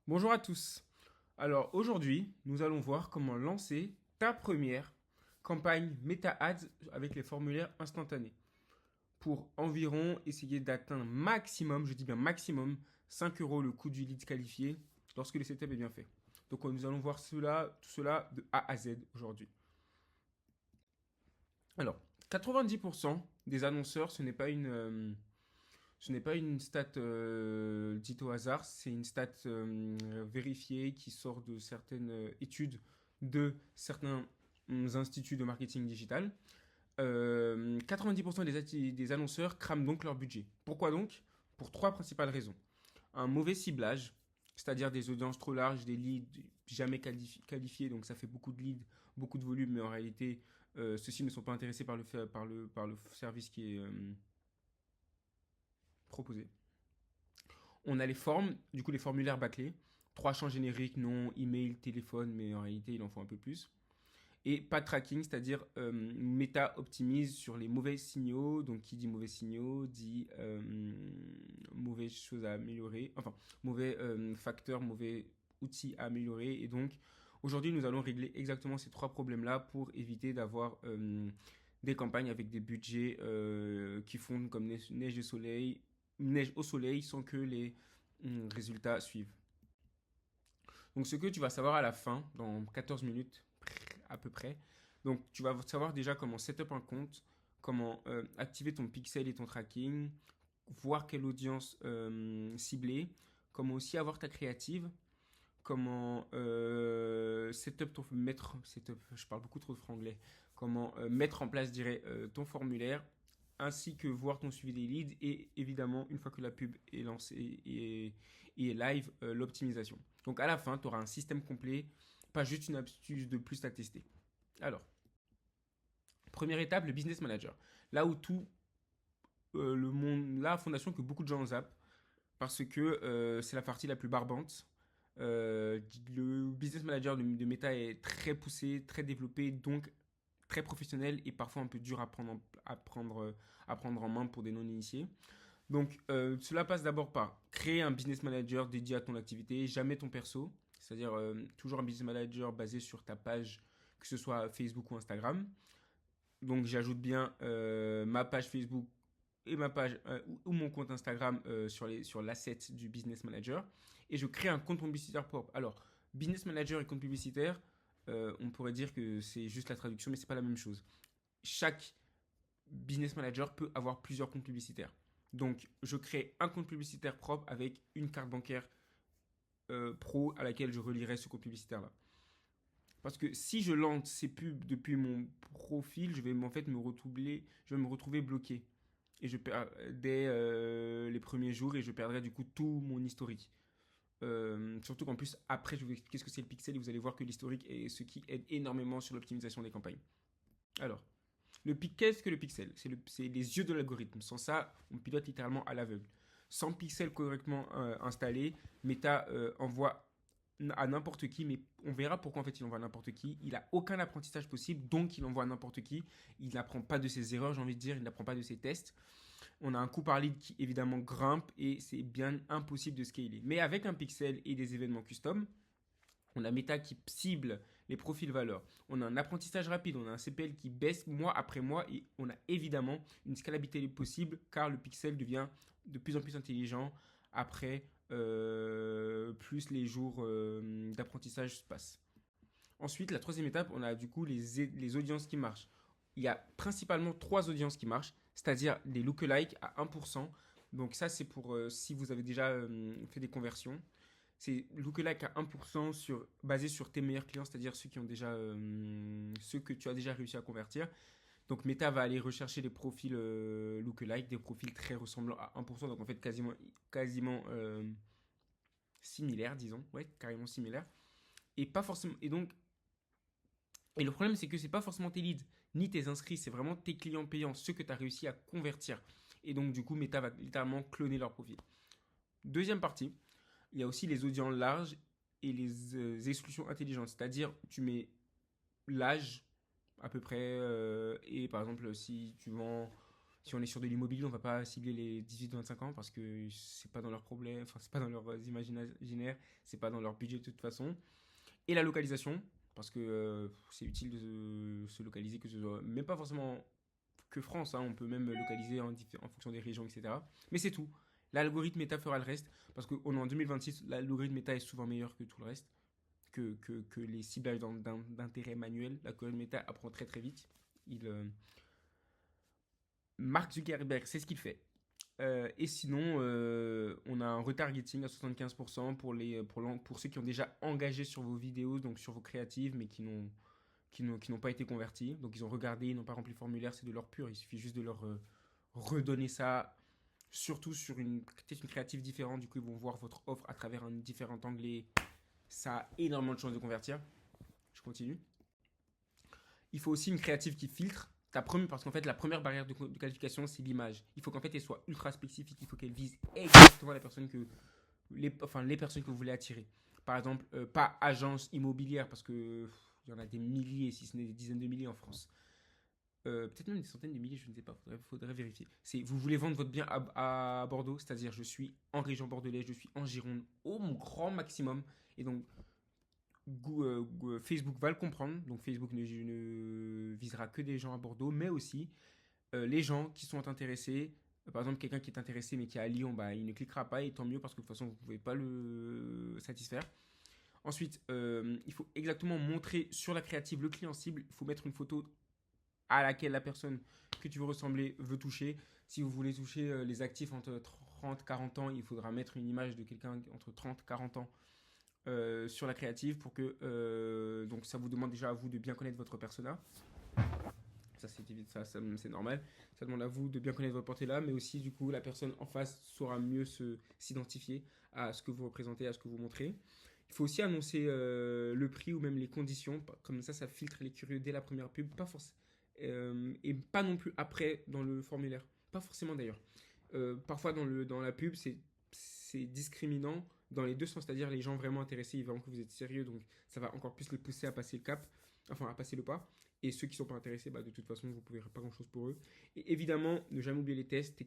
Bonjour à tous. Alors aujourd'hui, nous allons voir comment lancer ta première campagne Meta Ads avec les formulaires instantanés pour environ essayer d'atteindre maximum, je dis bien maximum, 5 euros le coût du lead qualifié lorsque le setup est bien fait. Donc nous allons voir tout cela de A à Z aujourd'hui. Alors, 90% des annonceurs, ce n'est pas une stat dite au hasard, c'est une stat vérifiée qui sort de certaines études de certains instituts de marketing digital. 90% des annonceurs crament donc leur budget. Pourquoi donc? Pour trois principales raisons. Un mauvais ciblage, c'est-à-dire des audiences trop larges, des leads jamais qualifiés, donc ça fait beaucoup de leads, beaucoup de volume, mais en réalité, ceux-ci ne sont pas intéressés par le service qui est proposé. On a les formes, du coup les formulaires bâclés. Trois champs génériques, nom, email, téléphone, mais en réalité il en faut un peu plus. Et pas de tracking, c'est-à-dire Meta optimise sur les mauvais signaux. Donc qui dit mauvais signaux dit mauvaises choses à améliorer, enfin mauvais facteurs, mauvais outils à améliorer. Et donc aujourd'hui nous allons régler exactement ces trois problèmes-là pour éviter d'avoir des campagnes avec des budgets qui fondent comme neige au soleil sans que les résultats suivent. Donc ce que tu vas savoir à la fin, dans 14 minutes à peu près, donc tu vas savoir déjà comment setup un compte, comment activer ton pixel et ton tracking, voir quelle audience cibler, comment aussi avoir ta créative, comment je parle beaucoup trop de franglais, comment mettre en place, je dirais, ton formulaire, ainsi que voir ton suivi des leads et évidemment, une fois que la pub est lancée et est live, l'optimisation. Donc à la fin, tu auras un système complet, pas juste une astuce de plus à tester. Alors, première étape, le business manager. Là où tout le monde, la fondation que beaucoup de gens zappent, parce que c'est la partie la plus barbante. Le business manager de Meta est très poussé, très développé, donc très professionnel et parfois un peu dur à prendre en main pour des non-initiés. Donc cela passe d'abord par créer un business manager dédié à ton activité, jamais ton perso, c'est-à-dire toujours un business manager basé sur ta page, que ce soit Facebook ou Instagram. Donc j'ajoute bien ma page Facebook et ma page ou mon compte Instagram sur l'asset du business manager et je crée un compte publicitaire propre. Alors, business manager et compte publicitaire, on pourrait dire que c'est juste la traduction, mais c'est pas la même chose. Chaque business manager peut avoir plusieurs comptes publicitaires. Donc, je crée un compte publicitaire propre avec une carte bancaire pro à laquelle je relierai ce compte publicitaire-là. Parce que si je lance ces pubs depuis mon profil, je vais en fait je vais me retrouver bloqué. Et je perds dès les premiers jours et je perdrai du coup tout mon historique. Surtout qu'en plus, après, je vais vous expliquer ce que c'est le pixel et vous allez voir que l'historique est ce qui aide énormément sur l'optimisation des campagnes. Alors, qu'est-ce que le pixel? C'est les yeux de l'algorithme. Sans ça, on pilote littéralement à l'aveugle. Sans pixel correctement installé, Meta envoie à n'importe qui, mais on verra pourquoi en fait il envoie à n'importe qui. Il a aucun apprentissage possible, donc il envoie à n'importe qui. Il n'apprend pas de ses erreurs, j'ai envie de dire, il n'apprend pas de ses tests. On a un coût par lead qui évidemment grimpe et c'est bien impossible de scaler. Mais avec un pixel et des événements custom, on a Meta qui cible les profils valeurs. On a un apprentissage rapide, on a un CPL qui baisse mois après mois et on a évidemment une scalabilité possible car le pixel devient de plus en plus intelligent après plus les jours d'apprentissage se passent. Ensuite, la troisième étape, on a du coup les audiences qui marchent. Il y a principalement trois audiences qui marchent, c'est-à-dire les lookalikes à 1%. Donc ça, c'est pour si vous avez déjà fait des conversions. C'est lookalike à 1% basé sur tes meilleurs clients, c'est-à-dire ceux que tu as déjà réussi à convertir. Donc Meta va aller rechercher les profils lookalike, des profils très ressemblants à 1%, donc en fait quasiment similaires, disons, ouais, carrément similaires. Et pas forcément. Et le problème, c'est que c'est pas forcément tes leads ni tes inscrits, c'est vraiment tes clients payants, ceux que tu as réussi à convertir. Et donc, du coup, Meta va littéralement cloner leur profil. Deuxième partie, il y a aussi les audiences larges et les exclusions intelligentes. C'est-à-dire, tu mets l'âge à peu près, et par exemple, si tu vends Si on est sur de l'immobilier, on va pas cibler les 18-25 ans parce que c'est pas dans leurs problèmes, enfin c'est pas dans leurs imaginaires, c'est pas dans leur budget de toute façon. Et la localisation, parce que c'est utile de se localiser, que ce soit même pas forcément que France, hein, on peut même localiser en fonction des régions, etc. Mais c'est tout. L'algorithme Meta fera le reste, parce qu'on est en 2026, l'algorithme Meta est souvent meilleur que tout le reste, que les ciblages d'intérêt manuel. L'algorithme Meta apprend très très vite. Mark Zuckerberg, c'est ce qu'il fait. Et sinon, on a un retargeting à 75% pour ceux qui ont déjà engagé sur vos vidéos, donc sur vos créatives, mais qui n'ont pas été convertis. Donc ils ont regardé, ils n'ont pas rempli le formulaire, c'est de l'or pur. Il suffit juste de leur redonner ça, surtout sur peut-être une créative différente. Du coup, ils vont voir votre offre à travers un différent angle et ça a énormément de chances de convertir. Je continue. Il faut aussi une créative qui filtre. Parce qu'en fait, la première barrière de qualification, c'est l'image. Il faut qu'en fait, elle soit ultra spécifique. Il faut qu'elle vise exactement les personnes que vous voulez attirer. Par exemple, pas agence immobilière, parce que il y en a des milliers, si ce n'est des dizaines de milliers en France. Peut-être même des centaines de milliers, je ne sais pas, faudrait vérifier. Vous voulez vendre votre bien à Bordeaux, c'est-à-dire je suis en région bordelaise, je suis en Gironde au grand maximum. Et donc, Facebook va le comprendre. Donc, Facebook ne visera que des gens à Bordeaux, mais aussi les gens qui sont intéressés. Par exemple, quelqu'un qui est intéressé mais qui est à Lyon, bah, il ne cliquera pas et tant mieux parce que de toute façon, vous ne pouvez pas le satisfaire. Ensuite, il faut exactement montrer sur la créative le client cible. Il faut mettre une photo à laquelle la personne que tu veux ressembler veut toucher. Si vous voulez toucher les actifs entre 30 et 40 ans, il faudra mettre une image de quelqu'un entre 30 et 40 ans sur la créative pour que donc ça vous demande déjà à vous de bien connaître votre persona. C'est normal. Ça demande à vous de bien connaître votre portée là, mais aussi du coup la personne en face saura mieux s'identifier à ce que vous représentez, à ce que vous montrez. Il faut aussi annoncer le prix ou même les conditions, comme ça filtre les curieux dès la première pub, pas forcément et pas non plus après dans le formulaire, pas forcément d'ailleurs. Parfois dans la pub c'est discriminant dans les deux sens, c'est-à-dire les gens vraiment intéressés ils verront que vous êtes sérieux, donc ça va encore plus les pousser à passer le cap, enfin à passer le pas. Et ceux qui ne sont pas intéressés, bah, de toute façon, vous ne pouvez pas grand-chose pour eux. Et évidemment, ne jamais oublier les tests,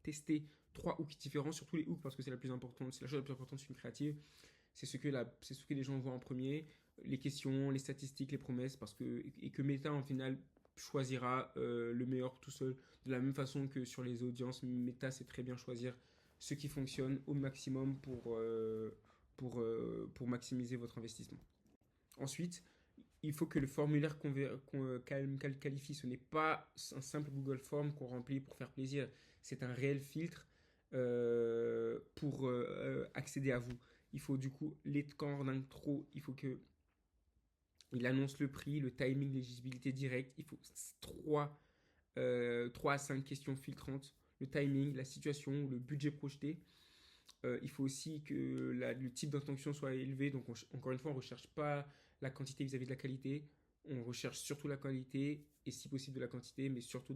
tester 3 hooks différents, surtout les hooks, parce que c'est la plus importante, c'est la chose la plus importante sur une créative. C'est ce que les gens voient en premier, les questions, les statistiques, les promesses, et que Meta, en final, choisira le meilleur tout seul. De la même façon que sur les audiences, Meta sait très bien choisir ce qui fonctionne au maximum pour maximiser votre investissement. Ensuite, il faut que le formulaire qu'on qualifie, ce n'est pas un simple Google Form qu'on remplit pour faire plaisir, c'est un réel filtre pour accéder à vous. Il faut du coup, quand on trop, il faut que il annonce le prix, le timing, l'éligibilité directe. Il faut 3 à 5 questions filtrantes, le timing, la situation, le budget projeté. Il faut aussi que le type d'intention soit élevé. Donc, encore une fois, on ne recherche pas la quantité vis-à-vis de la qualité. On recherche surtout la qualité et si possible de la quantité, mais surtout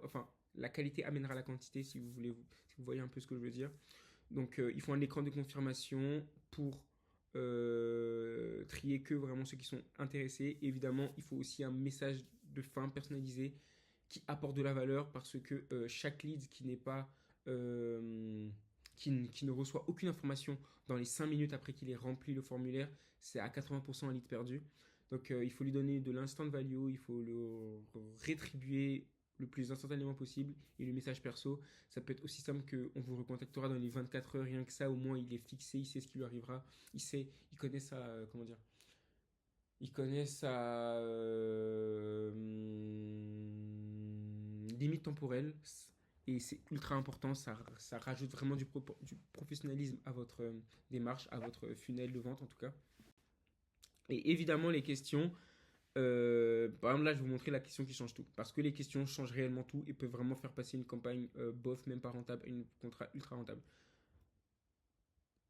enfin, la qualité amènera la quantité si vous voyez un peu ce que je veux dire. Donc, il faut un écran de confirmation pour trier que vraiment ceux qui sont intéressés. Et évidemment, il faut aussi un message de fin personnalisé qui apporte de la valeur parce que chaque lead qui n'est pas qui ne reçoit aucune information dans les 5 minutes après qu'il ait rempli le formulaire, c'est à 80% un lead perdu. Donc il faut lui donner de l'instant value, il faut le rétribuer le plus instantanément possible. Et le message perso, ça peut être aussi simple qu'on vous recontactera dans les 24 heures, rien que ça, au moins il est fixé, il sait ce qui lui arrivera, il connaît sa, comment dire, il connaît sa limite temporelle et c'est ultra important, ça rajoute vraiment du professionnalisme à votre démarche, à votre funnel de vente en tout cas. Et évidemment les questions, par exemple là je vais vous montrer la question qui change tout, parce que les questions changent réellement tout et peuvent vraiment faire passer une campagne bof, même pas rentable, à une contrat ultra rentable.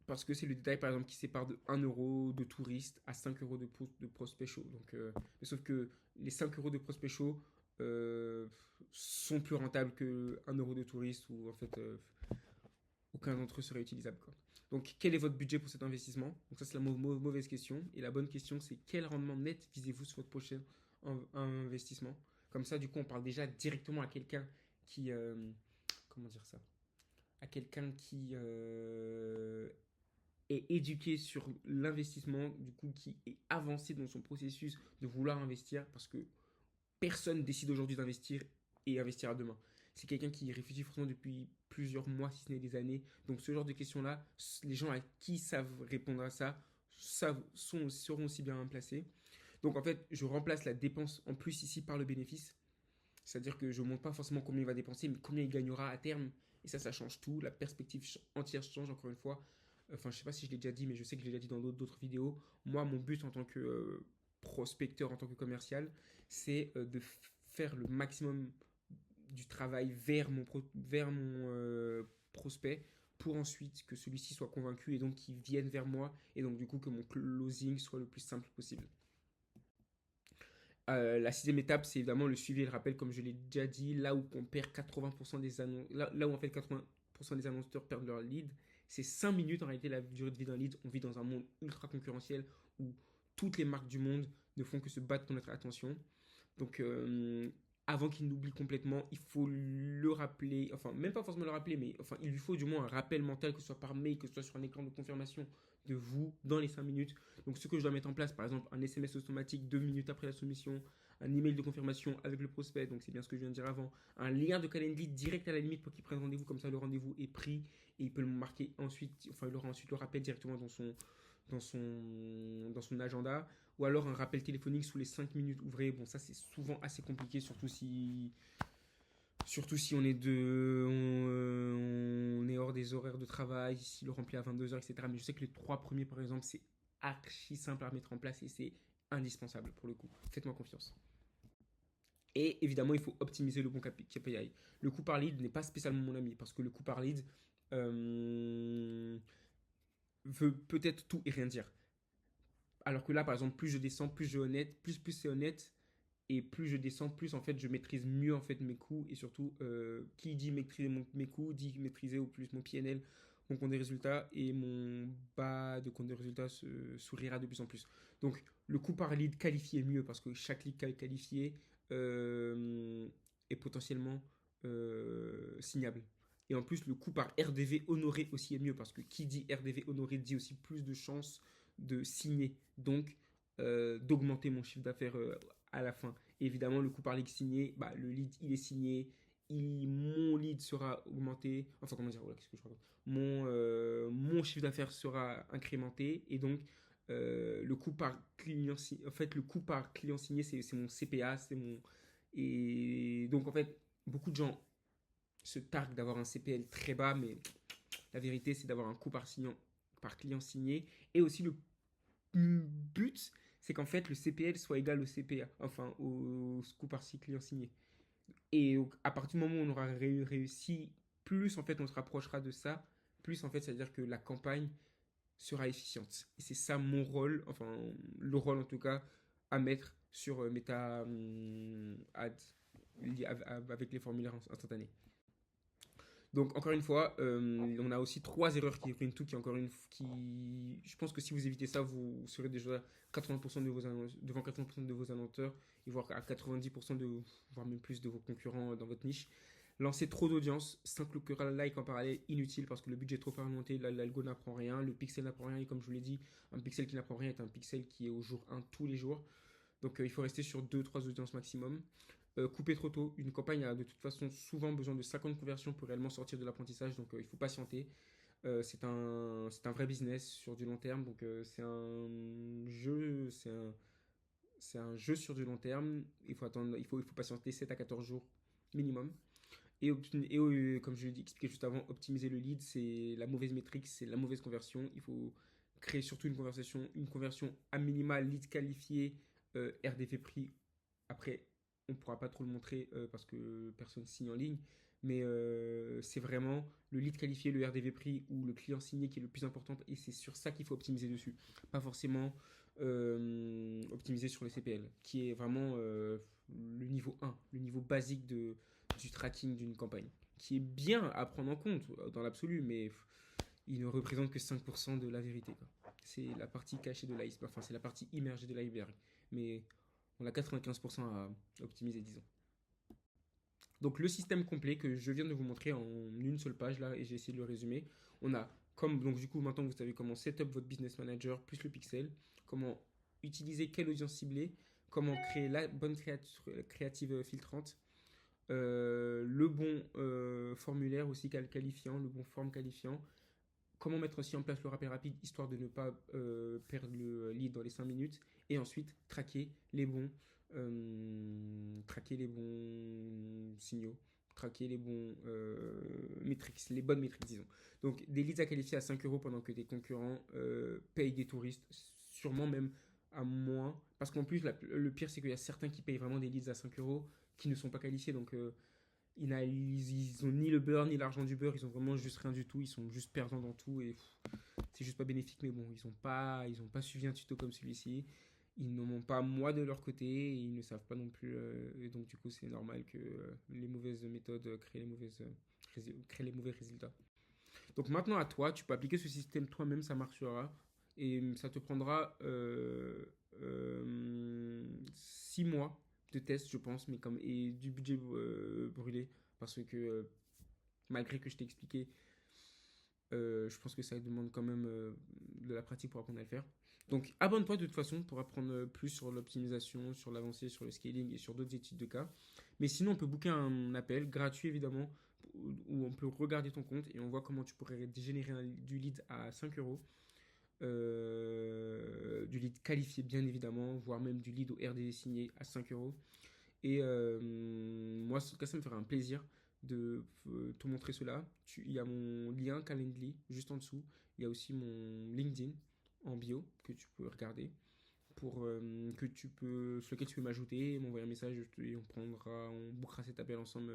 Parce que c'est le détail par exemple qui sépare de 1 euro de touriste à 5 euros de prospect chaud. Donc, mais sauf que les 5 euros de prospect chaud sont plus rentables que 1 euro de touriste où en fait aucun d'entre eux serait utilisable, quoi. Donc quel est votre budget pour cet investissement? Donc ça c'est la mauvaise question. Et la bonne question c'est quel rendement net visez-vous sur votre prochain investissement? Comme ça du coup on parle déjà directement à quelqu'un qui comment dire ça, à quelqu'un qui est éduqué sur l'investissement, du coup qui est avancé dans son processus de vouloir investir, parce que personne décide aujourd'hui d'investir et investira demain. C'est quelqu'un qui réfléchit forcément depuis plusieurs mois, si ce n'est des années. Donc ce genre de questions-là, les gens à qui savent répondre à ça seront aussi bien placés. Donc en fait, je remplace la dépense en plus ici par le bénéfice. C'est-à-dire que je ne montre pas forcément combien il va dépenser, mais combien il gagnera à terme. Et ça change tout. La perspective entière change encore une fois. Enfin, je ne sais pas si je l'ai déjà dit, mais je sais que je l'ai déjà dit dans d'autres vidéos. Moi, mon but en tant que prospecteur, en tant que commercial, c'est de faire le maximum du travail vers mon prospect pour ensuite que celui-ci soit convaincu et donc qu'il vienne vers moi et donc du coup que mon closing soit le plus simple possible. La sixième étape, c'est évidemment le suivi et le rappel, comme je l'ai déjà dit, là où on perd 80% des annonces, là où en fait 80% des annonceurs perdent leur lead, c'est 5 minutes en réalité la durée de vie d'un lead. On vit dans un monde ultra concurrentiel où toutes les marques du monde ne font que se battre pour notre attention. Donc, avant qu'il n'oublie complètement, il faut le rappeler, enfin, même pas forcément le rappeler, mais enfin, il lui faut du moins un rappel mental, que ce soit par mail, que ce soit sur un écran de confirmation de vous dans les 5 minutes. Donc, ce que je dois mettre en place, par exemple, un SMS automatique 2 minutes après la soumission, un email de confirmation avec le prospect, donc c'est bien ce que je viens de dire avant, un lien de calendrier direct à la limite pour qu'il prenne rendez-vous, comme ça le rendez-vous est pris et il peut le marquer ensuite, enfin, il aura ensuite le rappel directement dans son agenda, ou alors un rappel téléphonique sous les 5 minutes ouvrées. Bon, ça c'est souvent assez compliqué, surtout si on est hors des horaires de travail, si le remplit à 22h, etc. Mais je sais que les 3 premiers, par exemple, c'est archi simple à mettre en place et c'est indispensable pour le coup. Faites-moi confiance. Et évidemment, il faut optimiser le bon KPI. Le coût par lead n'est pas spécialement mon ami parce que le coût par lead veut peut-être tout et rien dire. Alors que là, par exemple, plus je descends, plus c'est honnête, et plus je descends, plus en fait je maîtrise mieux en fait mes coûts, et surtout qui dit maîtriser mes coûts dit maîtriser au plus mon PNL, mon compte des résultats, et mon bas de compte des résultats sourira de plus en plus. Donc le coût par lead qualifié est mieux parce que chaque lead qualifié est potentiellement signable. Et en plus, le coût par RDV honoré aussi est mieux parce que qui dit RDV honoré dit aussi plus de chances de signer, donc d'augmenter mon chiffre d'affaires à la fin. Et évidemment, le coût par lead signé, bah, le lead il est signé, mon lead sera augmenté, enfin comment dire, voilà, qu'est-ce que je raconte, mon chiffre d'affaires sera incrémenté et donc le coût par client en fait le coût par client signé c'est mon CPA, et donc en fait beaucoup de gens se targuent d'avoir un CPL très bas, mais la vérité c'est d'avoir un coût par client signé, et aussi le but, c'est qu'en fait le CPL soit égal au CPA, enfin au coût par client signé. Et à partir du moment où on aura réussi, plus en fait on se rapprochera de ça, plus en fait ça veut dire que la campagne sera efficiente. Et c'est ça mon rôle, enfin le rôle en tout cas à mettre sur Meta Ads avec les formulaires instantanés. Donc encore une fois, on a aussi 3 erreurs qui ruinent tout, je pense que si vous évitez ça, vous serez déjà 80% devant 80% de vos annonceurs, et voire à 90% voire même plus de vos concurrents dans votre niche. Lancer trop d'audience, 5 like en parallèle, inutile parce que le budget est trop alimenté, l'algo n'apprend rien, le pixel n'apprend rien, et comme je vous l'ai dit, un pixel qui n'apprend rien est un pixel qui est au jour 1 tous les jours. Donc il faut rester sur 2-3 audiences maximum. Couper trop tôt. Une campagne a de toute façon souvent besoin de 50 conversions pour réellement sortir de l'apprentissage, donc il faut patienter. C'est un vrai business sur du long terme, donc c'est un jeu, c'est un jeu sur du long terme. Il faut patienter 7 à 14 jours minimum. Et comme je l'ai expliqué juste avant, optimiser le lead, c'est la mauvaise métrique, c'est la mauvaise conversion. Il faut créer surtout une conversion à minima, lead qualifié, RDV pris. Après, on ne pourra pas trop le montrer parce que personne signe en ligne. Mais c'est vraiment le lead qualifié, le RDV pris ou le client signé qui est le plus important. Et c'est sur ça qu'il faut optimiser dessus. Pas forcément optimiser sur les CPL, qui est vraiment le niveau 1, le niveau basique du tracking d'une campagne. Qui est bien à prendre en compte dans l'absolu, mais il ne représente que 5% de la vérité, quoi. C'est la partie cachée de l'iceberg, enfin c'est la partie immergée de l'iceberg. Mais on a 95% à optimiser, disons. Donc le système complet que je viens de vous montrer en une seule page là, et j'ai essayé de le résumer. On a comme, donc du coup maintenant vous savez comment setup votre business manager plus le pixel, comment utiliser quelle audience ciblée, comment créer la bonne créative filtrante, le bon formulaire aussi qualifiant, le bon forme qualifiant, comment mettre aussi en place le rappel rapide histoire de ne pas perdre le lead dans les 5 minutes, et ensuite traquer les bons signaux, traquer les bons métriques, les bonnes métriques disons. Donc des leads à qualifier à 5 euros pendant que tes concurrents payent des touristes, sûrement même à moins, parce qu'en plus le pire c'est qu'il y a certains qui payent vraiment des leads à 5 euros qui ne sont pas qualifiés, donc ils ont ni le beurre ni l'argent du beurre, ils ont vraiment juste rien du tout, ils sont juste perdants dans tout et c'est juste pas bénéfique. Mais bon, ils ont pas suivi un tuto comme celui-ci, ils n'en ont pas moi de leur côté, et ils ne savent pas non plus, et donc du coup c'est normal que les mauvaises méthodes créent les mauvais résultats. Donc maintenant à toi, tu peux appliquer ce système toi-même, ça marchera. Et ça te prendra 6 mois de test, je pense, mais comme, et du budget brûlé. Parce que malgré que je t'ai expliqué, je pense que ça demande quand même de la pratique pour apprendre à le faire. Donc abonne-toi de toute façon pour apprendre plus sur l'optimisation, sur l'avancée, sur le scaling et sur d'autres études de cas. Mais sinon, on peut booker un appel gratuit évidemment où on peut regarder ton compte et on voit comment tu pourrais générer du lead à 5 euros. Du lead qualifié bien évidemment, voire même du lead au RD signé à 5 euros. Et moi, en tout cas, ça me ferait un plaisir de te montrer cela. Il y a mon lien Calendly juste en dessous. Il y a aussi mon LinkedIn en bio que tu peux regarder pour sur lequel tu peux m'ajouter, m'envoyer un message et on bouquera cet appel ensemble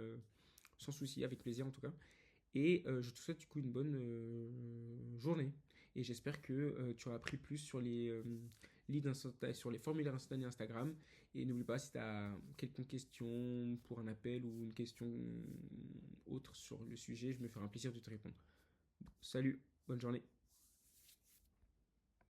sans souci, avec plaisir en tout cas. Et je te souhaite du coup une bonne journée. Et j'espère que tu auras appris plus sur les sur les formulaires instantanés Instagram. Et n'oublie pas, si tu as quelconque question pour un appel ou une question autre sur le sujet, je me ferai un plaisir de te répondre. Salut, bonne journée.